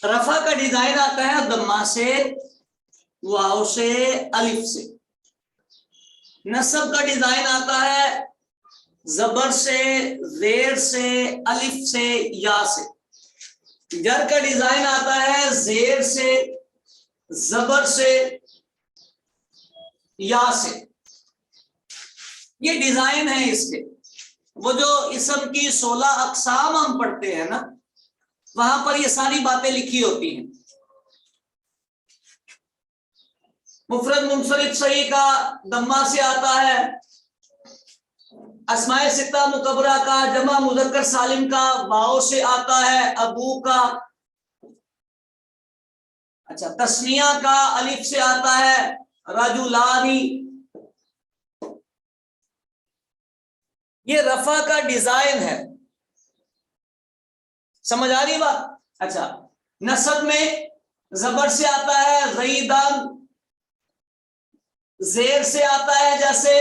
रफा का डिजाइन आता है दम्मा से, वाव से, अलिफ से। नस्ब का डिजाइन आता है जबर से, जेर से, अलिफ से, या से। जर का डिजाइन आता है जेर से, जबर से, या से। ये डिजाइन है इसके। वो जो इसम की 16 अकसाम हम पढ़ते हैं ना, वहां पर ये सारी बातें लिखी होती हैं। मुफरद मुनफरिद सही का दम्मा से आता है, अस्माए सित्ता मुकबरा का जमा मुज़क्कर सालिम का वाओ से आता है, अबू का। अच्छा, तस्निया का अलिफ से आता है, रजुलानी। ये रफा का डिजाइन है। समझ आ रही बात? अच्छा, नसब में जबर से आता है ज़ईदन, जेर से आता है जैसे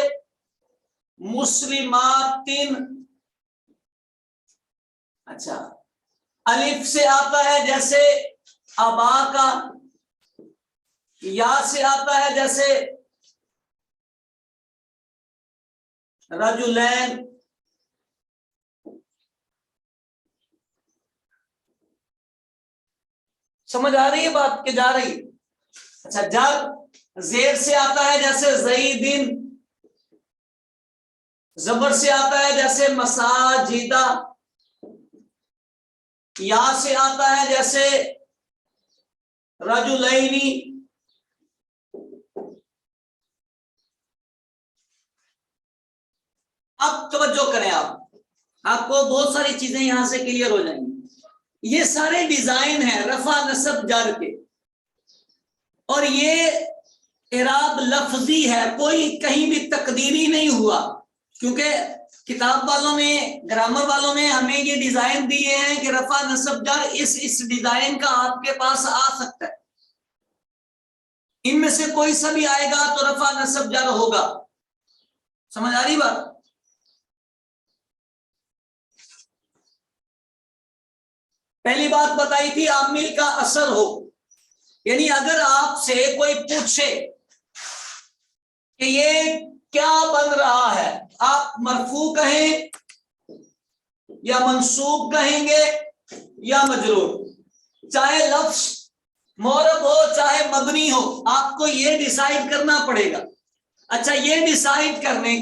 मुस्लिमातिन। अच्छा, अलिफ से आता है जैसे अबा का, या से आता है जैसे रजुलैन। समझ आ रही है बात के जा रही? अच्छा, जर जेर से आता है जैसे ज़ईदिन, जबर से आता है जैसे मसाजिदा, या से आता है जैसे रजुलैनी। अब तवज्जो करें, आपको बहुत सारी चीजें यहां से क्लियर हो जाएंगी। ये सारे डिजाइन है रफा नसब जर के, और ये इराब लफ्जी है, कोई कहीं भी तकदीरी नहीं हुआ। क्योंकि किताब वालों ने, ग्रामर वालों ने हमें ये डिजाइन दिए हैं कि रफा नसब जर इस डिजाइन का आपके पास आ सकता है। इनमें से कोई सा भी आएगा तो रफा नसब जर होगा। समझ आ रही बात? पहली बात बताई थी आमिल का असर हो, यानी अगर आपसे कोई पूछे कि ये क्या बन रहा है, आप मरफू कहें या मंसूब कहेंगे या मजरूर। चाहे लफ्ज मोरब हो चाहे मबनी हो, आपको ये डिसाइड करना पड़ेगा। अच्छा, ये डिसाइड करने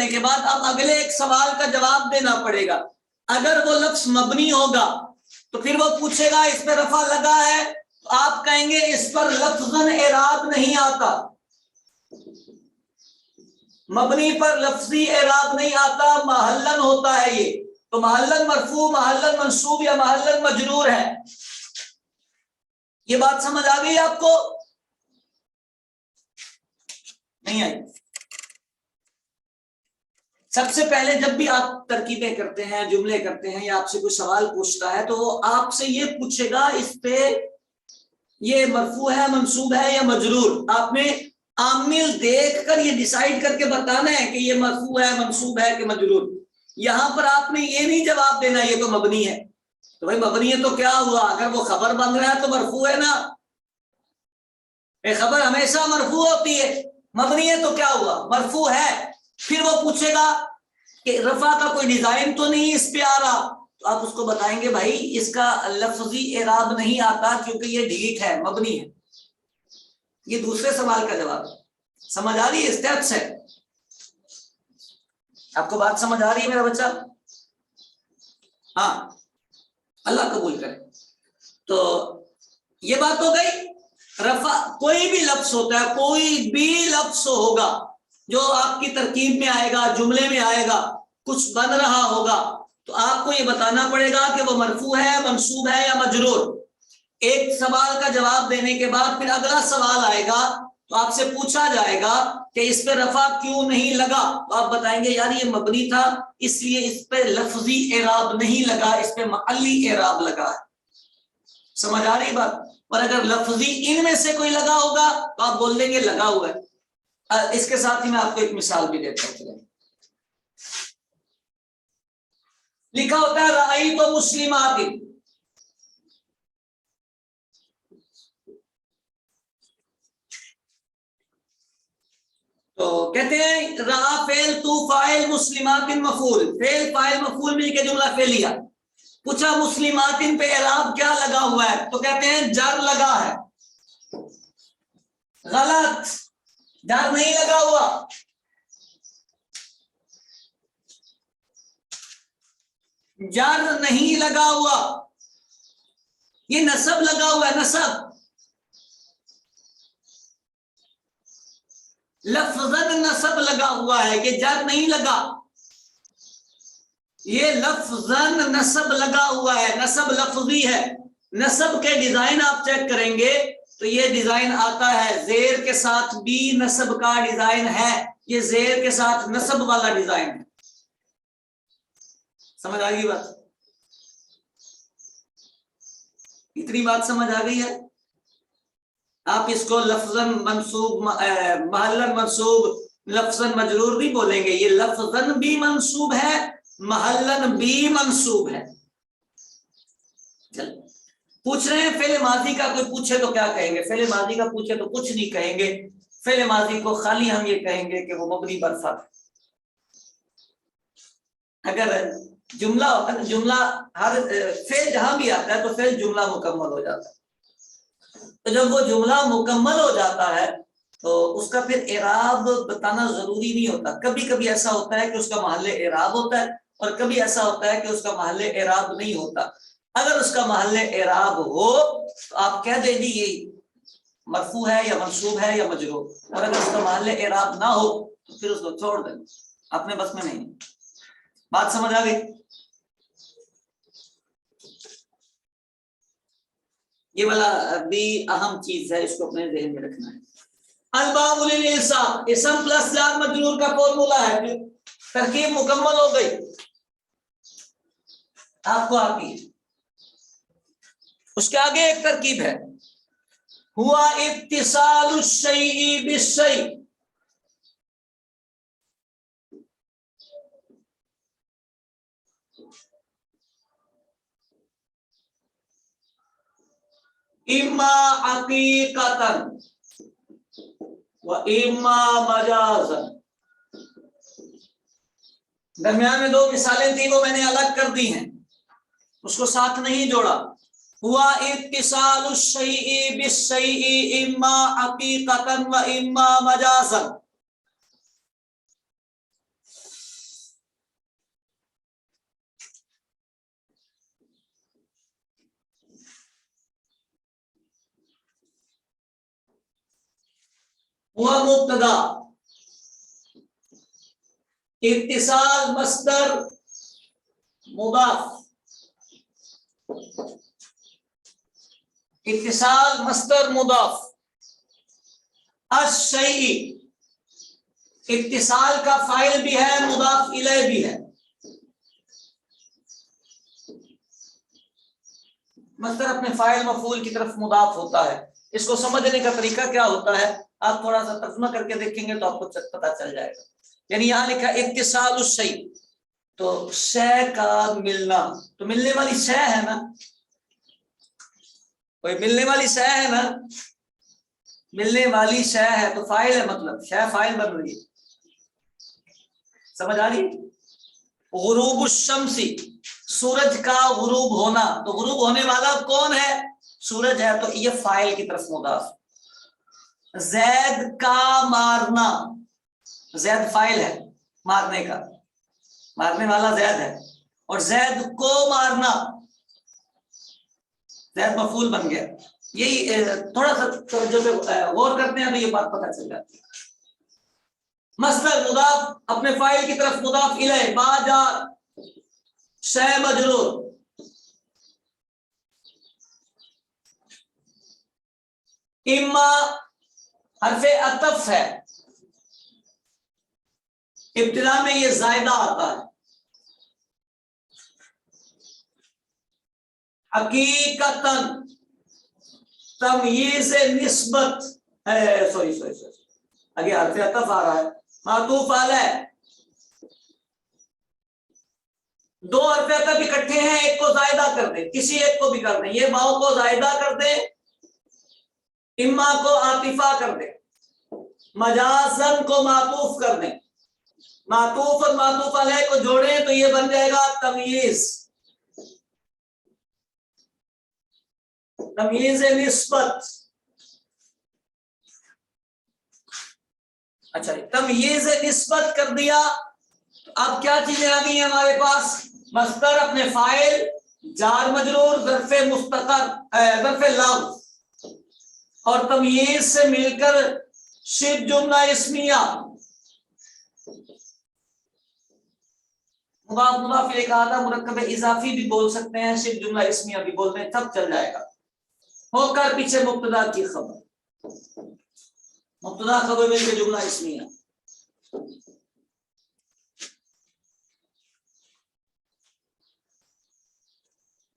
के बाद अब अगले एक सवाल का जवाब देना पड़ेगा। अगर वो लफ्ज मबनी होगा तो फिर वो पूछेगा इस पर रफा लगा है, तो आप कहेंगे इस पर लफ्जन एराब नहीं आता। मबनी पर लफ्जी एराब नहीं आता, महल्लन होता है ये। तो महल्लन मरफू, महल्लन मंसूब या महल्लन मजरूर है। ये बात समझ आ गई आपको? नहीं आई? सबसे पहले जब भी आप तरकीबें करते हैं, जुमले करते हैं, या आपसे कोई सवाल पूछता है, तो वो आपसे ये पूछेगा इस पे ये मरफू है, मंसूब है या मजरूर। आपने आमिल देखकर ये डिसाइड करके बताना है कि ये मरफू है, मंसूब है कि मजरूर। यहां पर आपने ये नहीं जवाब देना ये तो मबनी है। तो भाई मबनी है तो क्या हुआ? अगर वो खबर बन रहा है तो मरफू है ना, खबर हमेशा मरफू होती है। मबनी है तो क्या हुआ? मरफू है। फिर वो पूछेगा कि रफा का कोई डिजाइन तो नहीं इस पे आ रहा, तो आप उसको बताएंगे भाई इसका लफ्जी एराब नहीं आता क्योंकि ये डिलीट है, मबनी है। ये दूसरे सवाल का जवाब। समझ आ रही है? स्टेप्स है। आपको बात समझ आ रही है मेरा बच्चा? हाँ, अल्लाह कबूल करे। तो ये बात हो गई। रफा कोई भी लफ्ज होता है, कोई भी लफ्ज होगा जो आपकी तरकीब में आएगा, जुमले में आएगा, कुछ बन रहा होगा, तो आपको ये बताना पड़ेगा कि वो मरफू है, मंसूब है या मजरूर। एक सवाल का जवाब देने के बाद फिर अगला सवाल आएगा, तो आपसे पूछा जाएगा कि इस पे रफा क्यों नहीं लगा, तो आप बताएंगे यार ये मबनी था इसलिए इस पे लफ्जी एराब नहीं लगा, इस पे महल्ली एराब लगा है। समझ आ रही बात? और अगर लफ्जी इनमें से कोई लगा होगा तो आप बोल देंगे लगा हुआ है। इसके साथ ही मैं आपको एक मिसाल भी देता हूँ। लिखा होता है राई तो मुस्लिमातिन, तो कहते हैं रा फेल तू फाइल मुस्लिमातिन मफूल, फेल फाइल मफूल मिल के जुमला फेलिया। पूछा मुस्लिमातिन पे एराब क्या लगा हुआ है, तो कहते हैं जर लगा है। गलत, जर नहीं लगा हुआ। जर नहीं लगा हुआ, ये नसब लगा हुआ है, नसब। लफ्ज़न नसब लगा हुआ है, कि जर नहीं लगा, ये लफ्ज़न नसब लगा हुआ है, नसब लफ्ज़ी है। नसब के डिजाइन आप चेक करेंगे तो ये डिजाइन आता है, जेर के साथ भी नसब का डिजाइन है, ये जेर के साथ नसब वाला डिजाइन है। समझ आ गई बात? इतनी बात समझ आ गई है? आप इसको लफ्ज़न मंसूब, महल्लन मंसूब, लफ्ज़न मजरूर नहीं बोलेंगे, ये लफ्ज़न भी मंसूब है, महल्लन भी मंसूब है। चल पूछ रहे हैं फेल माजी का, कोई पूछे तो क्या कहेंगे? फेल माजी का पूछे तो कुछ नहीं कहेंगे, फेल माजी को खाली हम ये कहेंगे कि वो मबनी बरफा। अगर जुमला होता है, जुमला हर फेल जहां भी आता है तो फेल जुमला मुकम्मल हो जाता है। तो जब वो जुमला मुकम्मल हो जाता है तो उसका फिर एराब बताना जरूरी नहीं होता। कभी कभी ऐसा होता है कि उसका महल्ले एराब होता है, और कभी ऐसा होता है कि उसका महल्ले एराब नहीं होता। अगर उसका महल्ले एराब हो तो आप कह देंगे ये मरफू है या मंसूब है या मजरूर, और अगर उसका महल्ले एराब ना हो तो फिर उसको छोड़ दें, अपने बस में नहीं। बात समझ आ गई? ये वाला भी अहम चीज है, इसको अपने ज़हन में रखना है। अलबाबुल इल्साम, इसम प्लस जार मजरूर का फॉर्मूला है, तरकीब मुकम्मल हो गई, आपको आती है। उसके आगे एक तरकीब है, हुआ इत्तिसालु शैई बिशै, इम्मा हकीकतन व इम्मा मजाजन। दरमियान में दो मिसालें थी, वो मैंने अलग कर दी हैं, उसको साथ नहीं जोड़ा। हुआ इत्तिसालु शैई बिशै इम्मा हकीकतन व इम्मा मजाजन। हुआ मुब्तदा, इत्तिसाल मस्दर मुदाफ, इत्तिसाल मस्दर मुदाफ। अश-शैई इत्तिसाल का फाइल भी है, मुदाफ इलैह भी है। मस्दर अपने फाइल मफूल की तरफ मुदाफ होता है। इसको समझने का तरीका क्या होता है, आप थोड़ा सा तर्जुमा करके देखेंगे तो आपको पता चल जाएगा। यानी यहाँ लिखा इत्तिसाल शै, तो शै का मिलना, तो मिलने वाली शै है ना, कोई मिलने वाली शै है ना, मिलने वाली शै है तो फाइल है, मतलब शै फाइल बन रही है। समझ आ रही? गुरूब शम्सी, सूरज का गुरूब होना, तो गुरूब होने वाला कौन है? सूरज है, तो ये फाइल की तरफ मुदाफ। जैद का मारना, जैद फाइल है मारने का, मारने वाला जैद है, और जैद को मारना, जैद मफूल बन गया। यही थोड़ा सा जो गौर करते हैं तो ये बात पता चल जाती है। मस्दर मुदाफ अपने फाइल की तरफ मुदाफ इलैह, बाजार शै मजरूर। इम्मा हरफे अतफ है, इब्तिदा में ये जायदा आता है। हकीकतन तमयीज़ निस्बत, सॉरी आगे हरफे अतफ आ रहा है, मातूफ अलैह। दो हरफ अतफ इकट्ठे हैं, एक को जायदा कर दे, किसी एक को भी कर दे, ये वाव को जायदा कर दे, इम्मा को आतिफा कर दे, मजाजन को मातूफ कर दे, मातूफ और मातूफ अलैह को जोड़े तो ये बन जाएगा तमयीज, तमयीज निस्बत। अच्छा, तमयीज निस्बत कर दिया तो अब क्या चीजें आ गई है हमारे पास? मस्दर अपने फाइल, जार मजरूर, ज़र्फ़े मुस्तकर, ज़र्फ़े लफ्ज़ और तमयीज से मिलकर शिब जुमला इस्मिया। मुदाफ मुदाफ इलैह कहा था, मुरक्कब इजाफी भी बोल सकते हैं, शिब जुमला इस्मिया भी बोलते हैं, तब चल जाएगा। होकर पीछे मुब्तदा की खबर, मुब्तदा खबर मिलकर जुमला इस्मिया।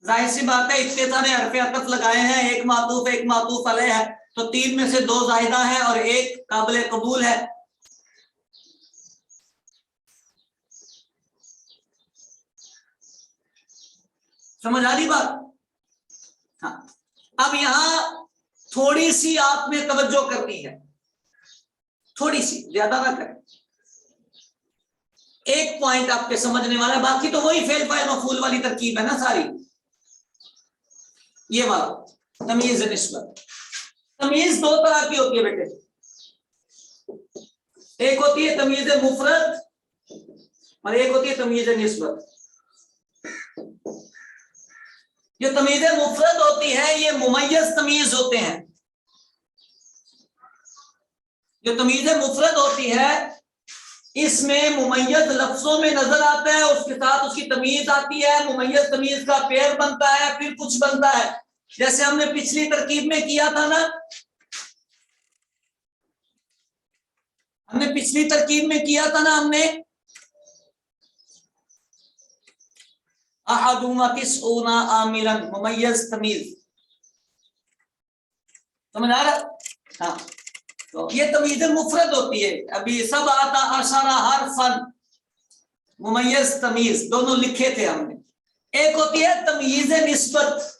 जाहिर सी बात है, इतने सारे हरफ अतफ लगाए हैं, एक मातूफ अलैह है, तो तीन में से दो जायदा है और एक काबिल कबूल है। समझ आ रही बात? हाँ, अब यहां थोड़ी सी आपने तवज्जो करनी है, थोड़ी सी, ज्यादा ना करें। एक पॉइंट आपके समझने वाला है, बाकी तो वही फेल फाइल मफूल वाली तरकीब है ना सारी। ये वाला तमीज निस्बत, तमीज दो तरह की होती है बेटे, एक होती है तमीज मुफरद और एक होती है तमीज निस्बत। जो तमीज मुफरद होती है ये मुमय्यज तमीज होते हैं, जो तमीज मुफरद होती है इसमें मुमय्यज लफ्जों में नजर आता है, उसके साथ उसकी तमीज आती है, मुमय्यज तमीज का पेयर बनता है, फिर कुछ बनता है, जैसे हमने पिछली तरकीब में किया था ना, हमने पिछली तरकीब में किया था ना, हमने अहदुमा तिस्ऊना आमिरन, मुमय्यज तमीज, समझ आ रहा? हाँ, तो ये तमीज मुफरद होती है। अभी सब आता अशरा हरफन, मुमय्यज तमीज दोनों लिखे थे हमने। एक होती है तमीज निस्बत,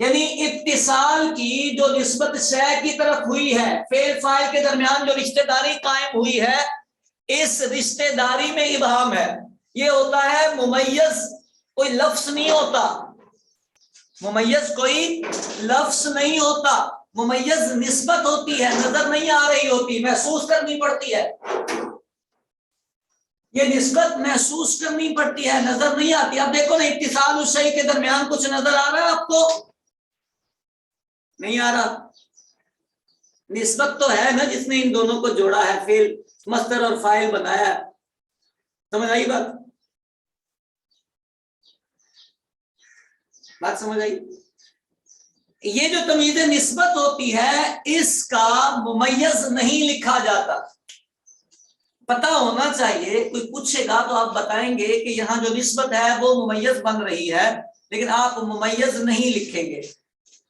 यानी इत्तिसाल की जो निस्बत शय की तरफ हुई है, फेल फाइल के दरमियान जो रिश्तेदारी कायम हुई है, इस रिश्तेदारी में इबहाम है। ये होता है मुमय्यज, कोई लफ्ज नहीं होता, मुमय्यज कोई लफ्ज नहीं होता, मुमय्यज निस्बत होती है, नजर नहीं आ रही होती, महसूस करनी पड़ती है। ये निस्बत महसूस करनी पड़ती है, नजर नहीं आती। अब देखो ना, इत्तिसाल उस शय के दरमियान कुछ नजर आ रहा है आपको? नहीं आ रहा। निस्बत तो है ना जिसने इन दोनों को जोड़ा है, फेल मस्दर और फाइल बनाया। समझ आई बात? बात समझ आई? ये जो तमीज निस्बत होती है इसका मुमय्यज नहीं लिखा जाता। पता होना चाहिए, कोई पूछेगा तो आप बताएंगे कि यहाँ जो निस्बत है वो मुमय्यज बन रही है, लेकिन आप मुमय्यज नहीं लिखेंगे।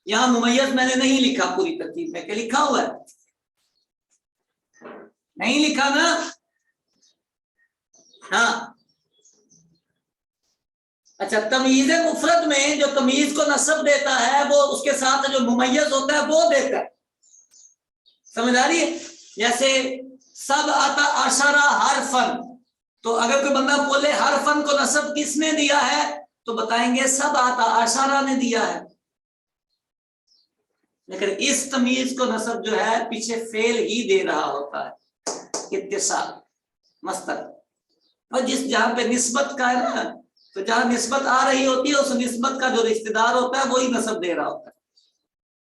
यहाँ मुमय्यज मैंने नहीं लिखा पूरी तरकीब में, क्या लिखा हुआ है? नहीं लिखा ना? हाँ, अच्छा, तमीज मुफरद में जो तमीज को नस्ब देता है वो उसके साथ जो मुमय्यज होता है वो देता है। समझ आ रही है? जैसे सब आता अशरा हरफन, तो अगर कोई बंदा बोले हरफन को नस्ब किसने दिया है, तो बताएंगे सब आता अशरा ने दिया है। लेकिन इस तमीज को नस्ब जो है पीछे फेल ही दे रहा होता है, इत्तिसाल मस्तर। और जिस जहां पे निस्बत का है ना, तो जहां निस्बत आ रही होती है उस निस्बत का जो रिश्तेदार होता है वही नस्ब दे रहा होता है।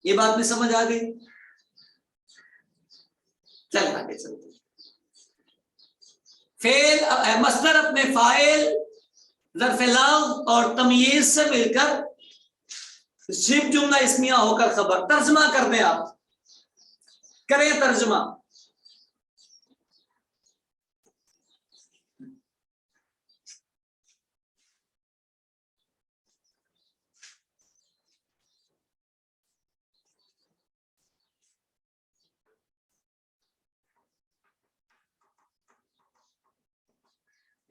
ये बात में समझ आ गई? चल आगे चलते। फेल मस्दर अपने फाइल, ज़र्फ़े लफ्ज़ और तमयीज से मिलकर शिब जुमला इस्मिया होकर खबर। तर्जमा कर दें आप, करें तर्जमा।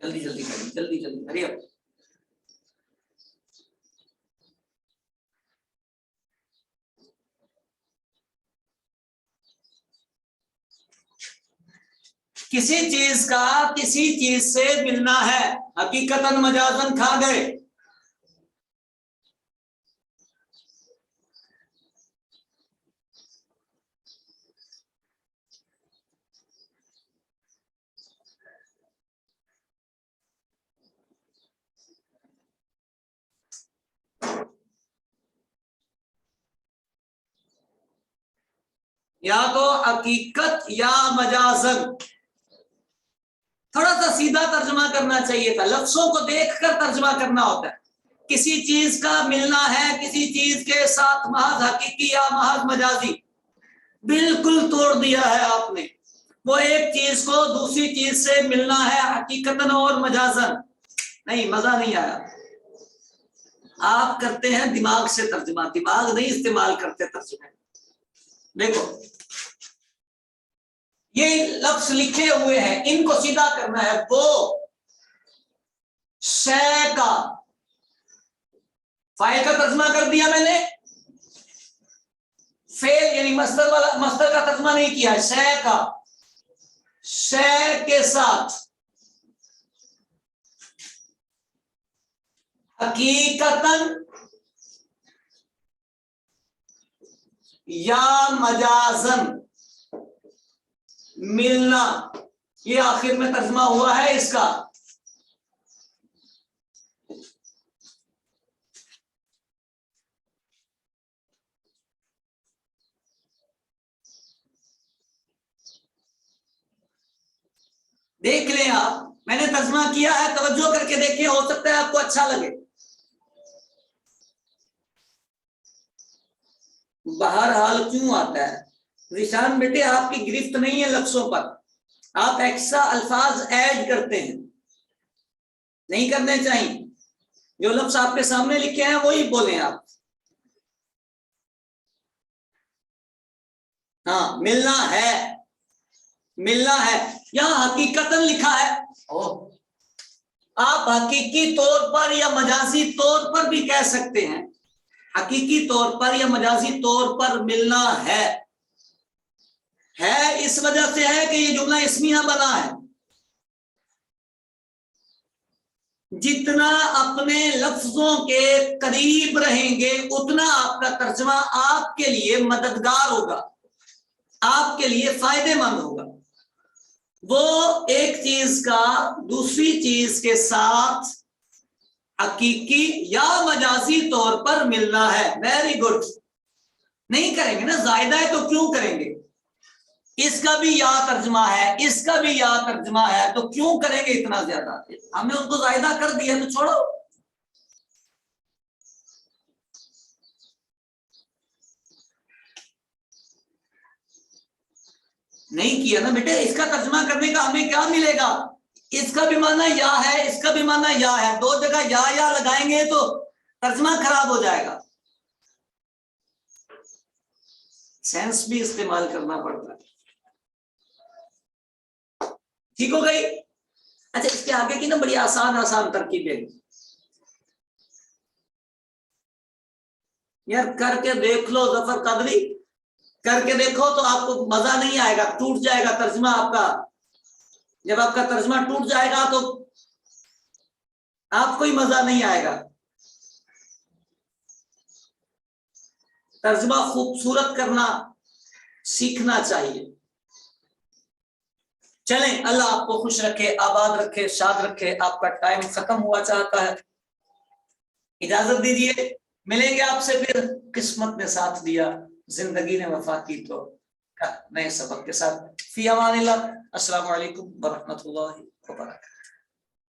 जल्दी जल्दी करिए, जल्दी जल्दी हरिए। किसी चीज का किसी चीज से मिलना है, हकीकतन मजाजन खा गए। या तो हकीकत या मजाजन। थोड़ा सा सीधा तर्जमा करना चाहिए था, लफ्जों को देखकर तर्जमा करना होता है। किसी चीज का मिलना है किसी चीज के साथ, महज हकीकी या महज मजाजी। बिल्कुल तोड़ दिया है आपने। वो एक चीज को दूसरी चीज से मिलना है हकीकतन और मजाजन। नहीं, मजा नहीं आया। आप करते हैं दिमाग से तर्जमा, दिमाग नहीं इस्तेमाल करते तर्जमे। देखो ये लफ्ज लिखे हुए हैं, इनको सीधा करना है। वो शय का, फाइल का तर्जमा कर दिया मैंने, फेल यानी मस्तर वाला, मस्तर का तर्जमा नहीं किया है। शय का, शय के साथ हकीकतन या मजाजन मिलना, ये आखिर में तर्जमा हुआ है इसका। देख लें आप, मैंने तर्जमा किया है, तवज्जो करके देखिए, हो सकता है आपको अच्छा लगे। बहरहाल क्यों आता है निशान बेटे, आपकी गिरफ्त नहीं है लफ्जों पर, आप एक्स्ट्रा अल्फाज ऐड करते हैं, नहीं करने चाहिए। जो लफ्ज आपके सामने लिखे हैं वही बोलें आप। हाँ, मिलना है, मिलना है। यहां हकीकतन लिखा है। आप हकीकी तौर पर या मजाजी तौर पर भी कह सकते हैं। हकीकी तौर पर या मजाजी तौर पर मिलना है इस वजह से है कि ये जुमला इसमिया बना है। जितना अपने लफ्जों के करीब रहेंगे उतना आपका तर्जमा आपके लिए मददगार होगा, आपके लिए फायदेमंद होगा। वो एक चीज का दूसरी चीज के साथ हकीकी या मजाजी तौर पर मिलना है। Very good. नहीं करेंगे ना, जायदा है तो क्यों करेंगे। इसका भी या तर्जमा है, इसका भी या तर्जमा है, तो क्यों करेंगे इतना ज्यादा। हमने उनको जायदा कर दिया तो छोड़ो। नहीं किया ना बेटे, इसका तर्जमा करने का हमें क्या मिलेगा। इसका भी माना या है, इसका भी माना या है, दो जगह या लगाएंगे तो तर्जमा खराब हो जाएगा। सेंस भी इस्तेमाल करना पड़ता है। ठीक हो गई। अच्छा, इसके आगे की ना बड़ी आसान आसान तरकीबें यार, करके देख लो जफर कादरी, करके देखो तो आपको मजा नहीं आएगा, टूट जाएगा तर्जमा आपका। जब आपका तर्जमा टूट जाएगा तो आपको ही मजा नहीं आएगा। तर्जमा खूबसूरत करना सीखना चाहिए। चलें, अल्लाह आपको खुश रखे, आबाद रखे, शाद रखे। आपका टाइम खत्म हुआ चाहता है, इजाजत दीजिए। मिलेंगे आपसे फिर, किस्मत ने साथ दिया, जिंदगी ने वफा की तो नए सबक के साथ। फी अमानिल्लाह। अस्सलामु अलैकुम व रहमतुल्लाहि व बरकातहू।